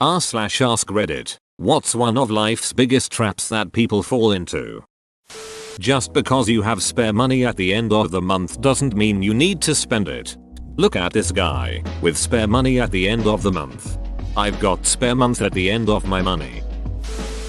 r/ask Reddit. What's one of life's biggest traps that people fall into? Just because you have spare money at the end of the month doesn't mean you need to spend it. Look at this guy with spare money at the end of the month. I've got spare month at the end of my money.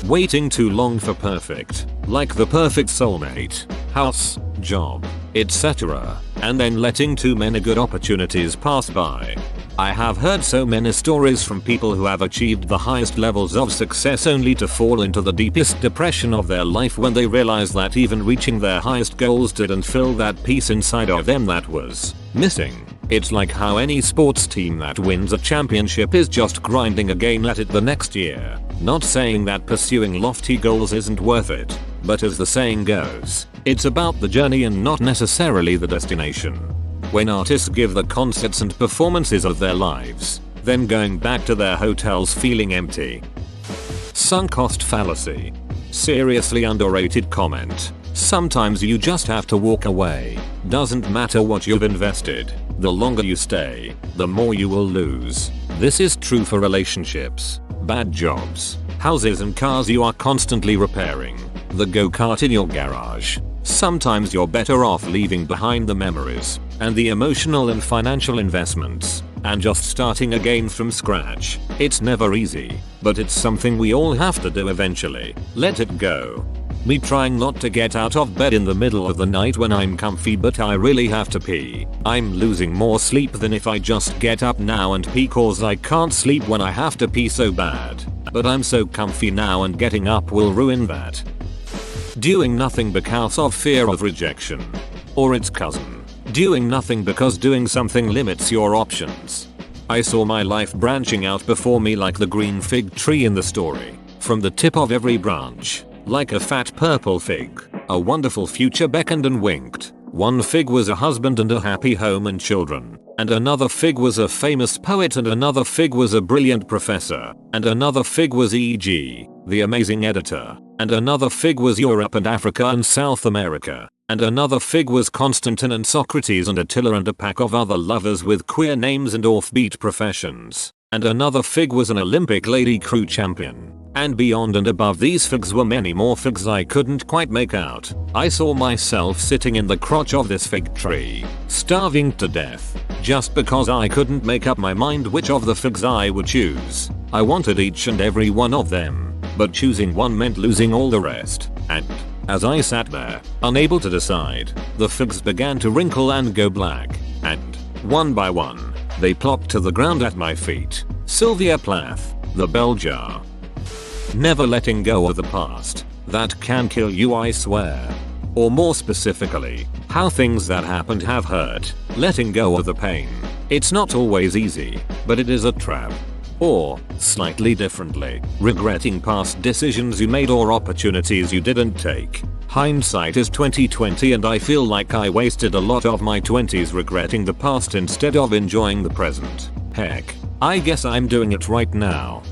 Waiting too long for perfect, like the perfect soulmate, house, job, etc. and then letting too many good opportunities pass by. I have heard so many stories from people who have achieved the highest levels of success only to fall into the deepest depression of their life when they realize that even reaching their highest goals didn't fill that peace inside of them that was missing. It's like how any sports team that wins a championship is just grinding again at it the next year. Not saying that pursuing lofty goals isn't worth it, but as the saying goes, it's about the journey and not necessarily the destination. When artists give the concerts and performances of their lives, then going back to their hotels feeling empty. Sunk cost fallacy. Seriously underrated comment. Sometimes you just have to walk away. Doesn't matter what you've invested. The longer you stay, the more you will lose. This is true for relationships, bad jobs, houses and cars you are constantly repairing, the go-kart in your garage. Sometimes you're better off leaving behind the memories and the emotional and financial investments and just starting again from scratch. It's never easy, but it's something we all have to do eventually. Let it go. Me trying not to get out of bed in the middle of the night when I'm comfy but I really have to pee. I'm losing more sleep than if I just get up now and pee cause I can't sleep when I have to pee so bad. But I'm so comfy now and getting up will ruin that. Doing nothing because of fear of rejection. Or its cousin. Doing nothing because doing something limits your options. I saw my life branching out before me like the green fig tree in the story. From the tip of every branch, like a fat purple fig, a wonderful future beckoned and winked. One fig was a husband and a happy home and children, and another fig was a famous poet, and another fig was a brilliant professor, and another fig was E.G., the amazing editor, and another fig was Europe and Africa and South America, and another fig was Constantine and Socrates and Attila and a pack of other lovers with queer names and offbeat professions, and another fig was an Olympic lady crew champion. And beyond and above these figs were many more figs I couldn't quite make out. I saw myself sitting in the crotch of this fig tree, starving to death, just because I couldn't make up my mind which of the figs I would choose. I wanted each and every one of them, but choosing one meant losing all the rest. And as I sat there, unable to decide, the figs began to wrinkle and go black, and one by one, they plopped to the ground at my feet. Sylvia Plath, The Bell Jar. Never letting go of the past. That can kill you, I swear. Or more specifically, how things that happened have hurt. Letting go of the pain. It's not always easy, but it is a trap. Or, slightly differently, regretting past decisions you made or opportunities you didn't take. Hindsight is 20/20 and I feel like I wasted a lot of my 20s regretting the past instead of enjoying the present. Heck, I guess I'm doing it right now.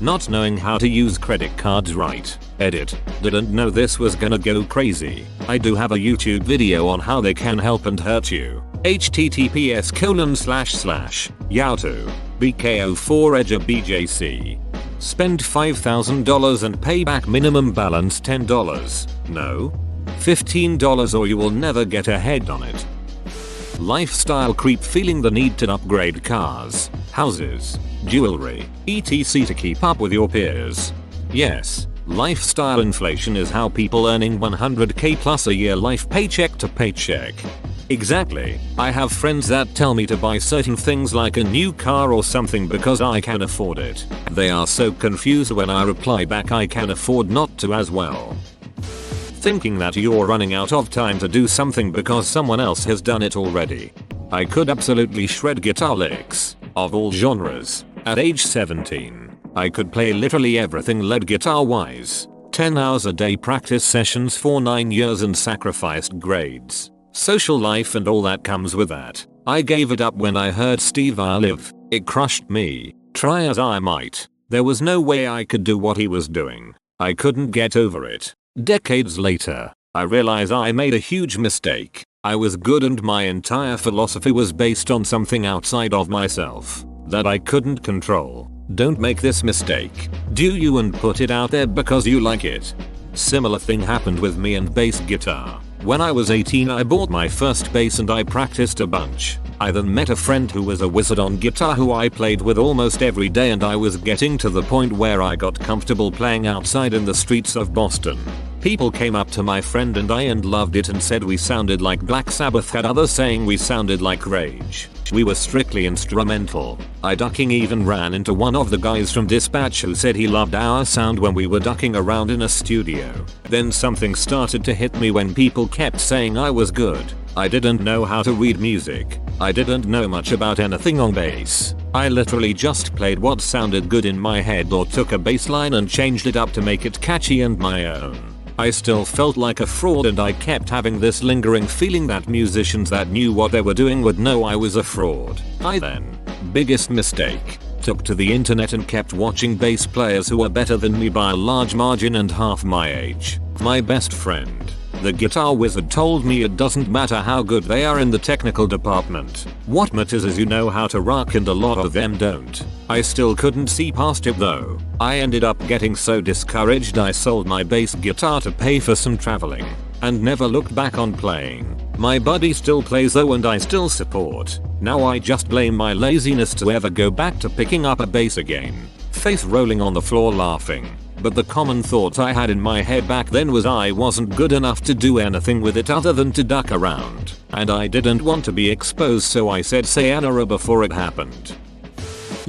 Not knowing how to use credit cards right. Edit. Didn't know this was gonna go crazy. I do have a YouTube video on how they can help and hurt you. https://yahoo BKO4 BJC. Spend $5,000 and pay back minimum balance $10. No? $15 or you will never get ahead on it. Lifestyle creep, feeling the need to upgrade cars, houses, jewelry, etc. to keep up with your peers. Yes, lifestyle inflation is how people earning 100k plus a year life paycheck to paycheck. Exactly. I have friends that tell me to buy certain things like a new car or something because I can afford it. They are so confused when I reply back I can afford not to as well. Thinking that you're running out of time to do something because someone else has done it already. I could absolutely shred guitar licks, of all genres, at age 17. I could play literally everything lead guitar wise. 10 hours a day practice sessions for 9 years and sacrificed grades, social life and all that comes with that. I gave it up when I heard Steve Vai live. It crushed me. Try as I might, there was no way I could do what he was doing. I couldn't get over it. Decades later, I realize I made a huge mistake. I was good and my entire philosophy was based on something outside of myself that I couldn't control. Don't make this mistake. Do you and put it out there because you like it. Similar thing happened with me and bass guitar. When I was 18 I bought my first bass and I practiced a bunch. I then met a friend who was a wizard on guitar who I played with almost every day, and I was getting to the point where I got comfortable playing outside in the streets of Boston. People came up to my friend and I and loved it and said we sounded like Black Sabbath, had others saying we sounded like Rage. We were strictly instrumental. I ducking even ran into one of the guys from dispatch who said he loved our sound when we were ducking around in a studio. Then something started to hit me when people kept saying I was good. I didn't know how to read music. I didn't know much about anything on bass. I literally just played what sounded good in my head or took a bass line and changed it up to make it catchy and my own. I still felt like a fraud and I kept having this lingering feeling that musicians that knew what they were doing would know I was a fraud. I then, biggest mistake, took to the internet and kept watching bass players who were better than me by a large margin and half my age. My best friend, the guitar wizard, told me it doesn't matter how good they are in the technical department. What matters is you know how to rock, and a lot of them don't. I still couldn't see past it though. I ended up getting so discouraged I sold my bass guitar to pay for some traveling and never looked back on playing. My buddy still plays though and I still support. Now I just blame my laziness to ever go back to picking up a bass again. Face rolling on the floor laughing. But the common thought I had in my head back then was I wasn't good enough to do anything with it other than to duck around. And I didn't want to be exposed, so I said sayonara before it happened.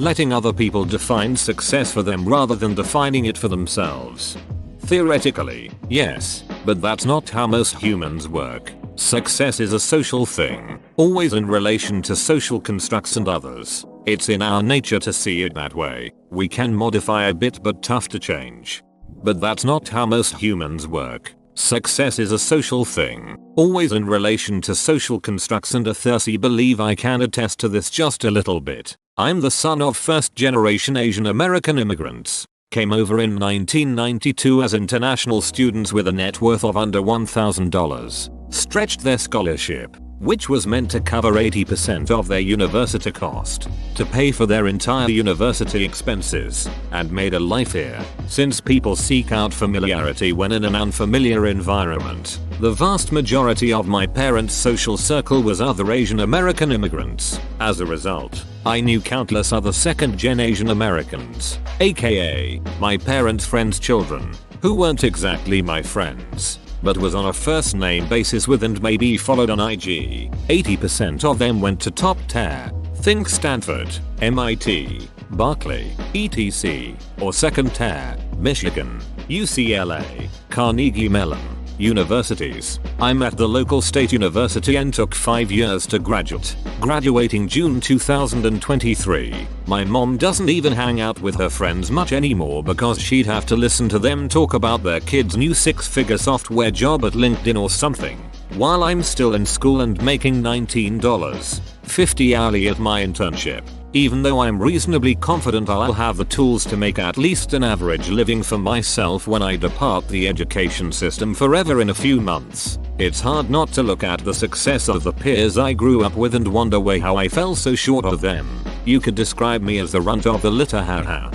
Letting other people define success for them rather than defining it for themselves. Theoretically, yes, but that's not how most humans work. Success is a social thing, always in relation to social constructs and others. It's in our nature to see it that way. We can modify a bit but tough to change. But that's not how most humans work. Success is a social thing, always in relation to social constructs, and a thirsty believe I can attest to this just a little bit. I'm the son of first-generation Asian American immigrants. Came over in 1992 as international students with a net worth of under $1,000. Stretched their scholarship, which was meant to cover 80% of their university cost, to pay for their entire university expenses, and made a life here. Since people seek out familiarity when in an unfamiliar environment, the vast majority of my parents' social circle was other Asian American immigrants. As a result, I knew countless other second-gen Asian Americans, aka my parents' friends' children, who weren't exactly my friends, but was on a first name basis with and maybe followed on IG. 80% of them went to top tier, think Stanford, MIT, Berkeley, etc., or second tier, Michigan, UCLA, Carnegie Mellon universities. I'm at the local state university and took 5 years to graduate. Graduating June 2023. My mom doesn't even hang out with her friends much anymore because she'd have to listen to them talk about their kid's new 6-figure software job at LinkedIn or something, while I'm still in school and making $19.50 hourly at my internship. Even though I'm reasonably confident I'll have the tools to make at least an average living for myself when I depart the education system forever in a few months, it's hard not to look at the success of the peers I grew up with and wonder why how I fell so short of them. You could describe me as the runt of the litter, haha.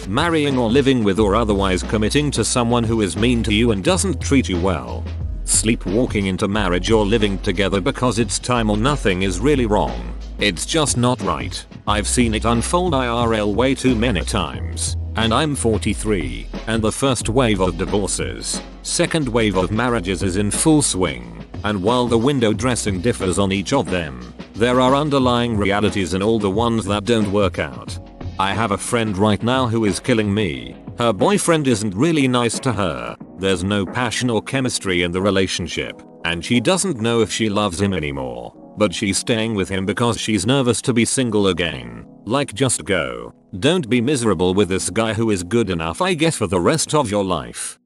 Marrying or living with or otherwise committing to someone who is mean to you and doesn't treat you well. Sleepwalking into marriage or living together because it's time or nothing is really wrong. It's just not right. I've seen it unfold IRL way too many times. And I'm 43, and the first wave of divorces, second wave of marriages is in full swing. And while the window dressing differs on each of them, there are underlying realities in all the ones that don't work out. I have a friend right now who is killing me. Her boyfriend isn't really nice to her. There's no passion or chemistry in the relationship, and she doesn't know if she loves him anymore. But she's staying with him because she's nervous to be single again. Like, just go. Don't be miserable with this guy who is good enough, I guess, for the rest of your life.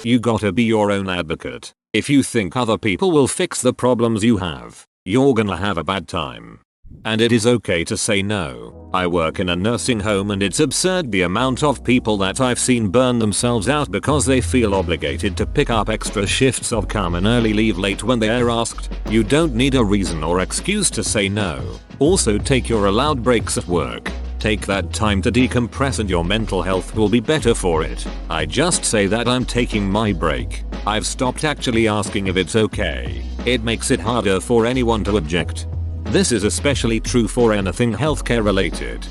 You gotta be your own advocate. If you think other people will fix the problems you have, you're gonna have a bad time. And it is okay to say no. I work in a nursing home and it's absurd the amount of people that I've seen burn themselves out because they feel obligated to pick up extra shifts or come and early leave late when they are asked. You don't need a reason or excuse to say no. Also, take your allowed breaks at work. Take that time to decompress and your mental health will be better for it. I just say that I'm taking my break. I've stopped actually asking if it's okay. It makes it harder for anyone to object. This is especially true for anything healthcare related.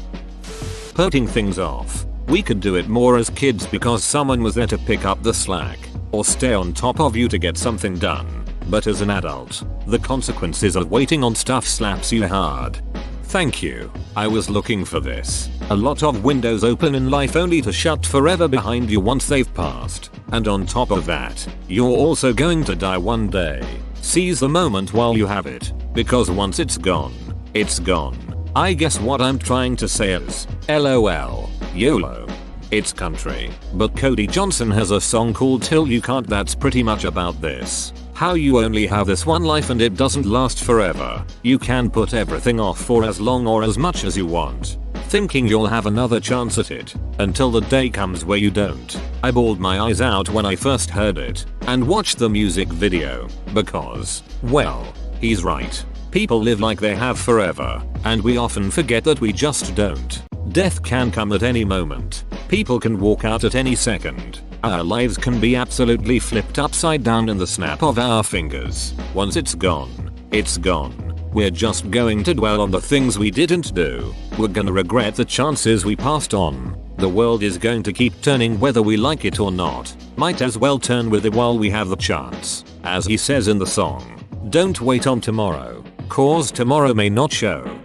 Putting things off. We could do it more as kids because someone was there to pick up the slack or stay on top of you to get something done. But as an adult, the consequences of waiting on stuff slaps you hard. Thank you. I was looking for this. A lot of windows open in life only to shut forever behind you once they've passed. And on top of that, you're also going to die one day. Seize the moment while you have it, because once it's gone, it's gone. I guess what I'm trying to say is, LOL, YOLO. It's country, but Cody Johnson has a song called Till You Can't that's pretty much about this. How you only have this one life and it doesn't last forever. You can put everything off for as long or as much as you want, thinking you'll have another chance at it, until the day comes where you don't. I bawled my eyes out when I first heard it, and watched the music video, because, well, he's right. People live like they have forever, and we often forget that we just don't. Death can come at any moment. People can walk out at any second. Our lives can be absolutely flipped upside down in the snap of our fingers. Once it's gone, it's gone. We're just going to dwell on the things we didn't do. We're gonna regret the chances we passed on. The world is going to keep turning whether we like it or not. Might as well turn with it while we have the chance. As he says in the song, don't wait on tomorrow, cause tomorrow may not show.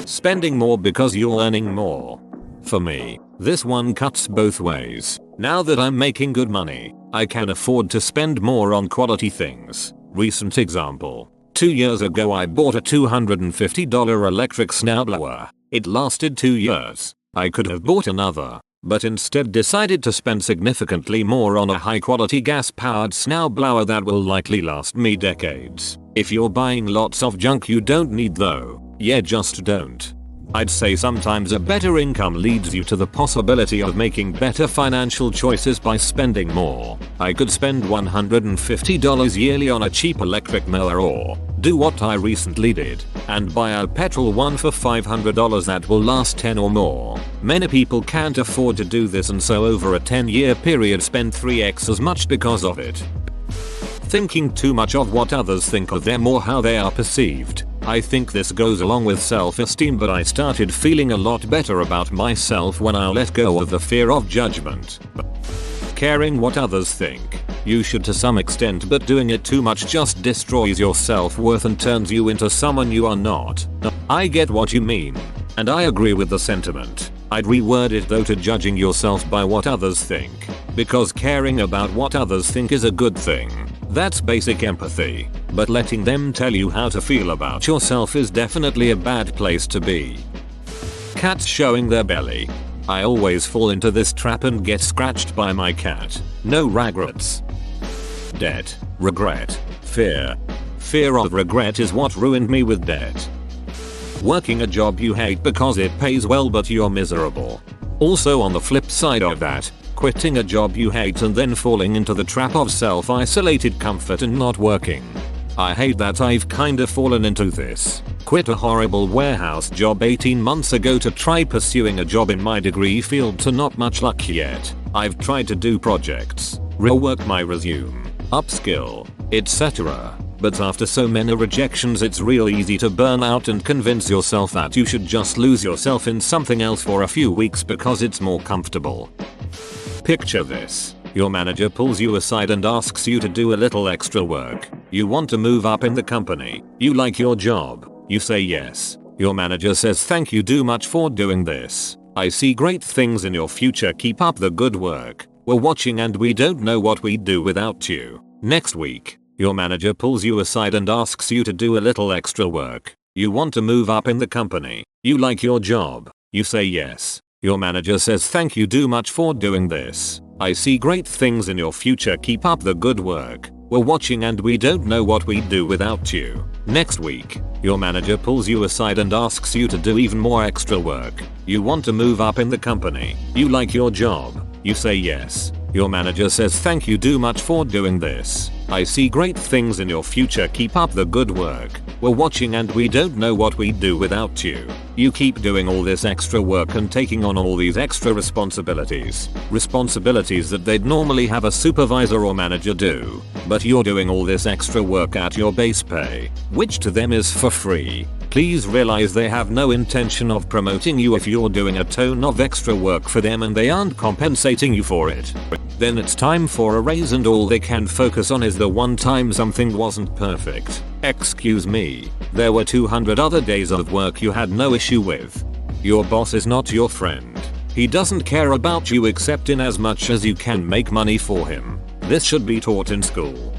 Spending more because you're earning more. For me, this one cuts both ways. Now that I'm making good money, I can afford to spend more on quality things. Recent example. 2 years ago I bought a $250 electric snowblower. It lasted 2 years. I could have bought another, but instead decided to spend significantly more on a high quality gas powered snowblower that will likely last me decades. If you're buying lots of junk you don't need though, yeah, just don't. I'd say sometimes a better income leads you to the possibility of making better financial choices by spending more. I could spend $150 yearly on a cheap electric mower or do what I recently did and buy a petrol one for $500 that will last 10 or more. Many people can't afford to do this and so over a 10-year period spend 3x as much because of it. Thinking too much of what others think of them or how they are perceived. I think this goes along with self-esteem, but I started feeling a lot better about myself when I let go of the fear of judgment. Caring what others think. You should to some extent, but doing it too much just destroys your self-worth and turns you into someone you are not. I get what you mean, and I agree with the sentiment. I'd reword it though to judging yourself by what others think, because caring about what others think is a good thing. That's basic empathy, but letting them tell you how to feel about yourself is definitely a bad place to be. Cats showing their belly. I always fall into this trap and get scratched by my cat. No regrets. Debt, regret, fear. Fear of regret is what ruined me with debt. Working a job you hate because it pays well but you're miserable. Also on the flip side of that, quitting a job you hate and then falling into the trap of self-isolated comfort and not working. I hate that I've kinda fallen into this. Quit a horrible warehouse job 18 months ago to try pursuing a job in my degree field to not much luck yet. I've tried to do projects, rework my resume, upskill, etc. But after so many rejections it's real easy to burn out and convince yourself that you should just lose yourself in something else for a few weeks because it's more comfortable. Picture this. Your manager pulls you aside and asks you to do a little extra work. You want to move up in the company. You like your job. You say yes. Your manager says thank you do much for doing this. I see great things in your future, keep up the good work. We're watching and we don't know what we'd do without you. Next week, your manager pulls you aside and asks you to do a little extra work. You want to move up in the company. You like your job. You say yes. Your manager says thank you do much for doing this. I see great things in your future, keep up the good work. We're watching and we don't know what we'd do without you. Next week, your manager pulls you aside and asks you to do even more extra work. You want to move up in the company. You like your job. You say yes. Your manager says thank you do much for doing this. I see great things in your future, keep up the good work. We're watching and we don't know what we'd do without you. You keep doing all this extra work and taking on all these extra responsibilities. Responsibilities that they'd normally have a supervisor or manager do. But you're doing all this extra work at your base pay, which to them is for free. Please realize they have no intention of promoting you if you're doing a ton of extra work for them and they aren't compensating you for it. Then it's time for a raise and all they can focus on is the one time something wasn't perfect. Excuse me, there were 200 other days of work you had no issue with. Your boss is not your friend. He doesn't care about you except in as much as you can make money for him. This should be taught in school.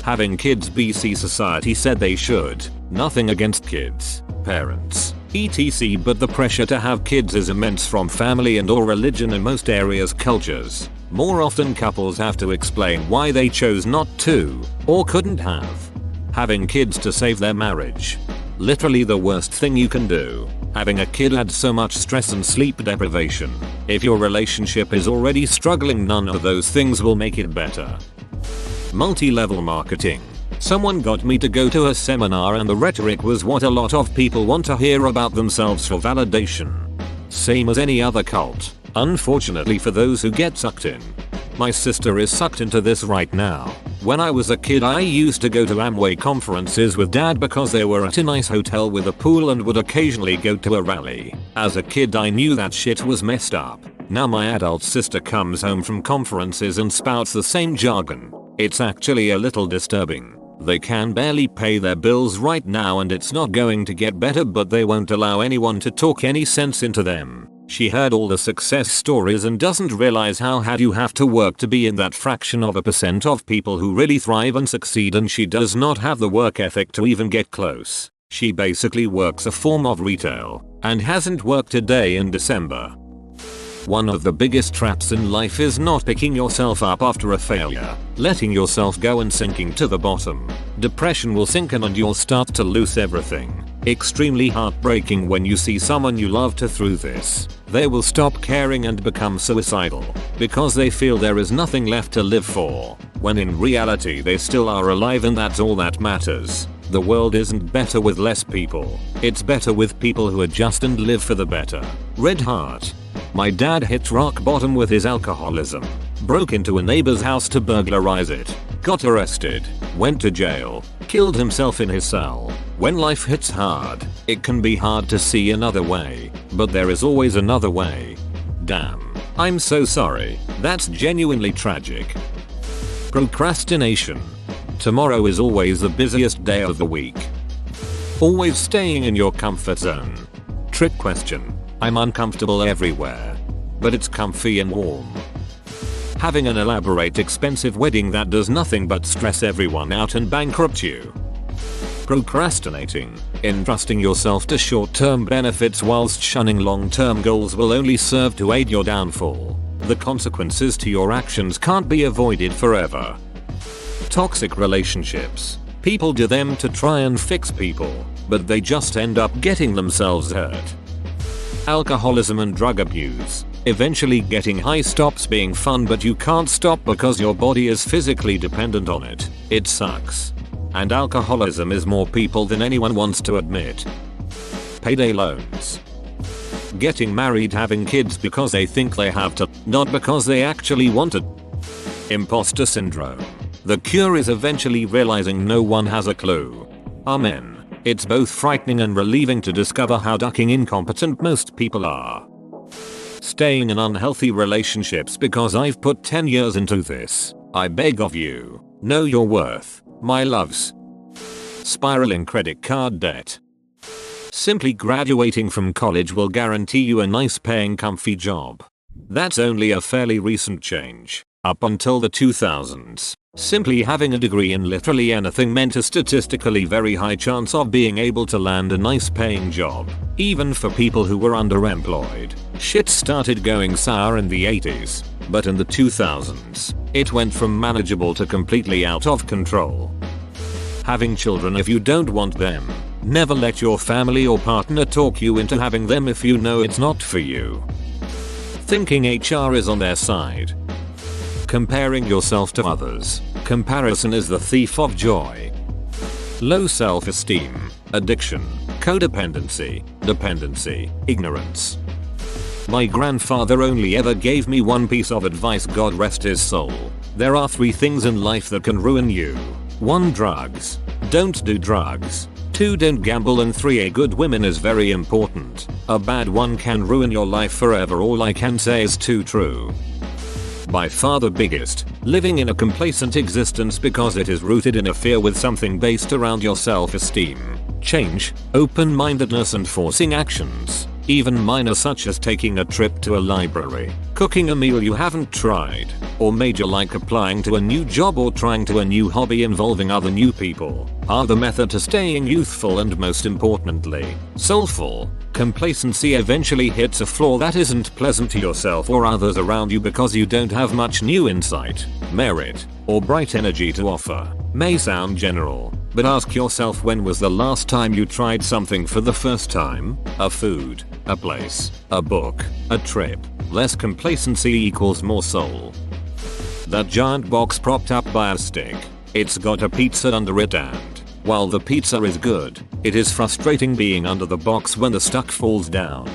Having kids, BC society said they should. Nothing against kids, parents, etc, but the pressure to have kids is immense from family and or religion in most areas cultures. More often couples have to explain why they chose not to or couldn't have. Having kids to save their marriage. Literally the worst thing you can do. Having a kid adds so much stress and sleep deprivation. If your relationship is already struggling, none of those things will make it better. Multi-level marketing. Someone got me to go to a seminar and the rhetoric was what a lot of people want to hear about themselves for validation. Same as any other cult, unfortunately for those who get sucked in. My sister is sucked into this right now. When I was a kid I used to go to Amway conferences with dad because they were at a nice hotel with a pool and would occasionally go to a rally. As a kid I knew that shit was messed up. Now my adult sister comes home from conferences and spouts the same jargon. It's actually a little disturbing. They can barely pay their bills right now and it's not going to get better, but they won't allow anyone to talk any sense into them. She heard all the success stories and doesn't realize how hard you have to work to be in that fraction of a percent of people who really thrive and succeed, and she does not have the work ethic to even get close. She basically works a form of retail and hasn't worked a day in December. One of the biggest traps in life is not picking yourself up after a failure, letting yourself go and sinking to the bottom. Depression will sink in and you'll start to lose everything. Extremely heartbreaking when you see someone you loved through this. They will stop caring and become suicidal because they feel there is nothing left to live for, when in reality they still are alive and that's all that matters. The world isn't better with less people. It's better with people who adjust and live for the better. Red Heart. My dad hit rock bottom with his alcoholism. Broke into a neighbor's house to burglarize it. Got arrested. Went to jail. Killed himself in his cell. When life hits hard, it can be hard to see another way. But there is always another way. Damn. I'm so sorry. That's genuinely tragic. Procrastination. Tomorrow is always the busiest day of the week. Always staying in your comfort zone. Trick question. I'm uncomfortable everywhere. But it's comfy and warm. Having an elaborate expensive wedding that does nothing but stress everyone out and bankrupt you. Procrastinating. Entrusting yourself to short-term benefits whilst shunning long-term goals will only serve to aid your downfall. The consequences to your actions can't be avoided forever. Toxic relationships. People do them to try and fix people, but they just end up getting themselves hurt. Alcoholism and drug abuse. Eventually getting high stops being fun, but you can't stop because your body is physically dependent on it. It sucks. And alcoholism is more people than anyone wants to admit. Payday loans. Getting married, having kids because they think they have to, not because they actually want it. Imposter syndrome. The cure is eventually realizing no one has a clue. Amen. It's both frightening and relieving to discover how fucking incompetent most people are. Staying in unhealthy relationships because I've put 10 years into this. I beg of you, know your worth, my loves. Spiraling credit card debt. Simply graduating from college will guarantee you a nice paying comfy job. That's only a fairly recent change. Up until the 2000s, simply having a degree in literally anything meant a statistically very high chance of being able to land a nice paying job, even for people who were underemployed. Shit started going sour in the 80s, but in the 2000s, it went from manageable to completely out of control. Having children if you don't want them. Never let your family or partner talk you into having them if you know it's not for you. Thinking HR is on their side. Comparing yourself to others. Comparison is the thief of joy. Low self-esteem, addiction, codependency, dependency, ignorance. My grandfather only ever gave me one piece of advice, God rest his soul. There are 3 things in life that can ruin you. 1. Drugs. Don't do drugs. 2. Don't gamble, and 3. A good woman is very important. A bad one can ruin your life forever. All I can say is too true. By far the biggest, living in a complacent existence because it is rooted in a fear with something based around your self-esteem, change, open-mindedness and forcing actions, even minor, such as taking a trip to a library, cooking a meal you haven't tried, or major like applying to a new job or trying to a new hobby involving other new people, are the method to staying youthful and, most importantly, soulful. Complacency eventually hits a floor that isn't pleasant to yourself or others around you because you don't have much new insight, merit, or bright energy to offer. May sound general, but ask yourself, when was the last time you tried something for the first time? A food, a place, a book, a trip. Less complacency equals more soul. That giant box propped up by a stick. It's got a pizza under it, and while the pizza is good, it is frustrating being under the box when the stuff falls down.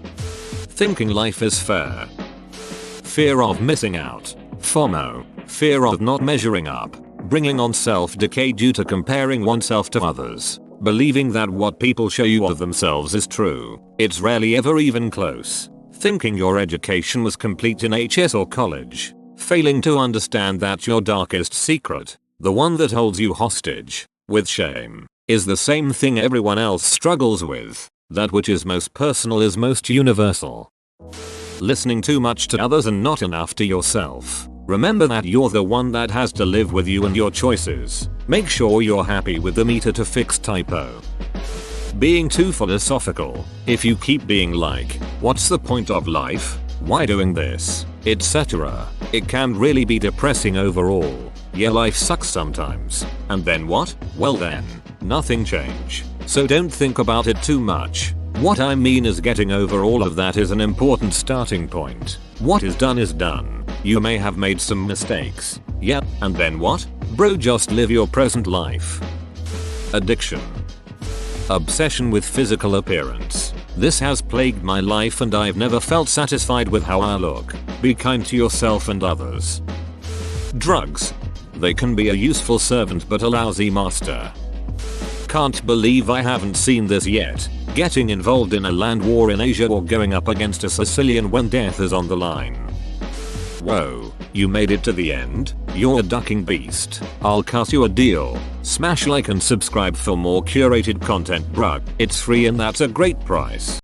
Thinking life is fair. Fear of missing out. FOMO. Fear of not measuring up. Bringing on self-decay due to comparing oneself to others. Believing that what people show you of themselves is true. It's rarely ever even close. Thinking your education was complete in HS or college. Failing to understand that your darkest secret, the one that holds you hostage, with shame, is the same thing everyone else struggles with. That which is most personal is most universal. Listening too much to others and not enough to yourself. Remember that you're the one that has to live with you and your choices. Make sure you're happy with the meter to fix typo. Being too philosophical. If you keep being like, what's the point of life? Why doing this? Etc. It can really be depressing overall. Yeah, life sucks sometimes. And then what? Well then, nothing change. So don't think about it too much. What I mean is, getting over all of that is an important starting point. What is done is done. You may have made some mistakes. Yeah, and then what? Bro, just live your present life. Addiction. Obsession with physical appearance. This has plagued my life and I've never felt satisfied with how I look. Be kind to yourself and others. Drugs. They can be a useful servant but a lousy master. Can't believe I haven't seen this yet. Getting involved in a land war in Asia or going up against a Sicilian when death is on the line. Whoa, you made it to the end? You're a ducking beast. I'll cut you a deal. Smash like and subscribe for more curated content, bruh. It's free and that's a great price.